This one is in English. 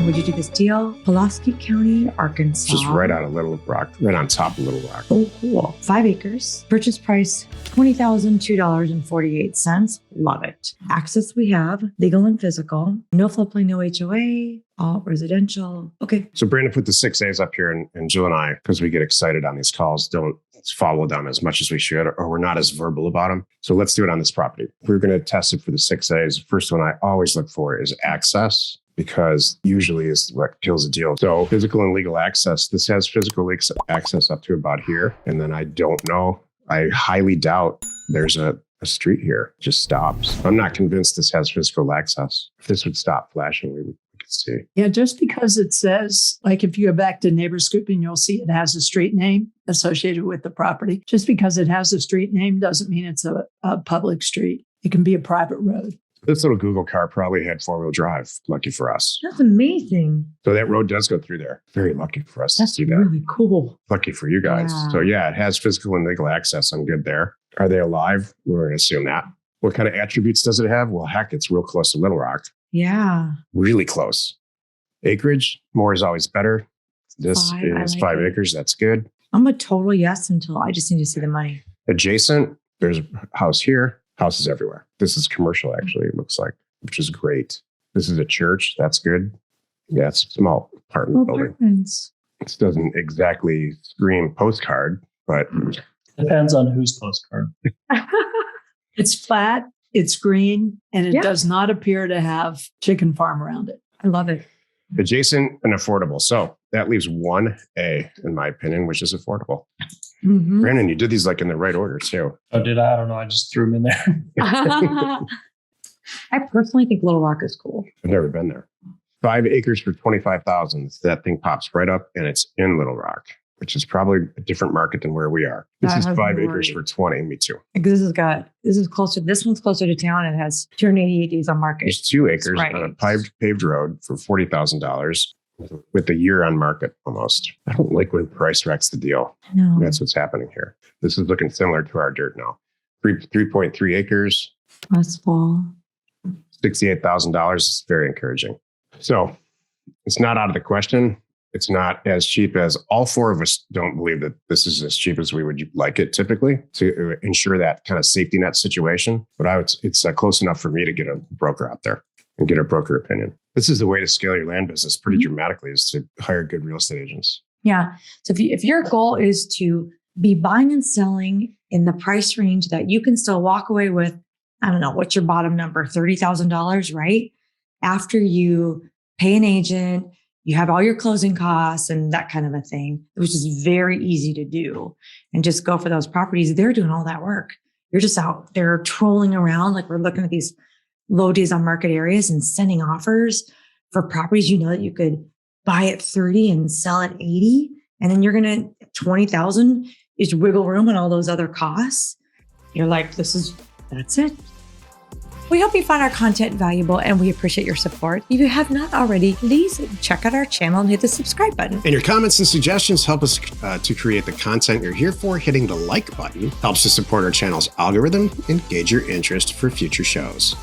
would you do this deal? Pulaski County, Arkansas. Just right out of Little Rock, right on top of Little Rock. Oh, cool. 5 acres. Purchase price, $20,002.48. Love it. Access we have, legal and physical. No floodplain, no HOA, all residential. Okay. So Brandon put the 6As up here, and Jill and I, because we get excited on these calls, don't follow them as much as we should, or we're not as verbal about them. So let's do it on this property. If we're going to test it for the 6As, the first one I always look for is access, because usually is what kills a deal. So physical and legal access. This has physical access up to about here. And then I don't know. I highly doubt there's a street here. It just stops. I'm not convinced this has physical access. If this would stop flashing, we could see. Yeah, just because it says, like if you go back to neighbor scooping, you'll see it has a street name associated with the property. Just because it has a street name doesn't mean it's a public street. It can be a private road. This little Google car probably had 4-wheel drive. Lucky for us. That's amazing. So that road does go through there. Very lucky for us to see that. That's really cool. Lucky for you guys. Yeah. So yeah, it has physical and legal access. I'm good there. Are they alive? We're going to assume that. What kind of attributes does it have? Well, heck, it's real close to Little Rock. Yeah. Really close. Acreage, more is always better. This is 5 acres. That's good. I'm a total yes until I just need to see the money. Adjacent, there's a house here. Houses everywhere. This is commercial, actually, it looks like, which is great. This is a church. That's good. Yeah, it's a small apartment building. Apartments. This doesn't exactly scream postcard, but depends on whose postcard. It's flat, it's green, and it Yeah. does not appear to have chicken farm around it. I love it. adjacent and affordable. So that leaves 1A, in my opinion, which is affordable. Mm-hmm. Brandon, you did these like in the right order too. Oh, did I? I don't know. I just threw them in there. I personally think Little Rock is cool. I've never been there. 5 acres for $25,000. That thing pops right up and it's in Little Rock, which is probably a different market than where we are. This That is has 5 me acres worried. for 20. Me too. This is closer. This one's closer to town. It has 288 days on market. There's 2 acres Right. on a paved road for $40,000 with a year on market almost. I don't like when price wrecks the deal. No. That's what's happening here. This is looking similar to our dirt now. 3.3 acres, Last fall. $68,000 is very encouraging. So it's not out of the question. It's not as cheap as all 4 of us don't believe that this is as cheap as we would like it typically to ensure that kind of safety net situation. But it's close enough for me to get a broker out there and get a broker opinion. This is the way to scale your land business pretty dramatically, is to hire good real estate agents. Yeah. So if your goal is to be buying and selling in the price range that you can still walk away with, I don't know, what's your bottom number? $30,000, right? After you pay an agent, you have all your closing costs and that kind of a thing, which is very easy to do. And just go for those properties. They're doing all that work. You're just out there trolling around. Like we're looking at these low days on market areas and sending offers for properties you know that you could buy at 30 and sell at 80. And then you're going to 20,000 is wiggle room and all those other costs. You're like, that's it. We hope you find our content valuable and we appreciate your support. If you have not already, please check out our channel and hit the subscribe button. And your comments and suggestions help us to create the content you're here for. Hitting the like button helps to support our channel's algorithm and gauge your interest for future shows.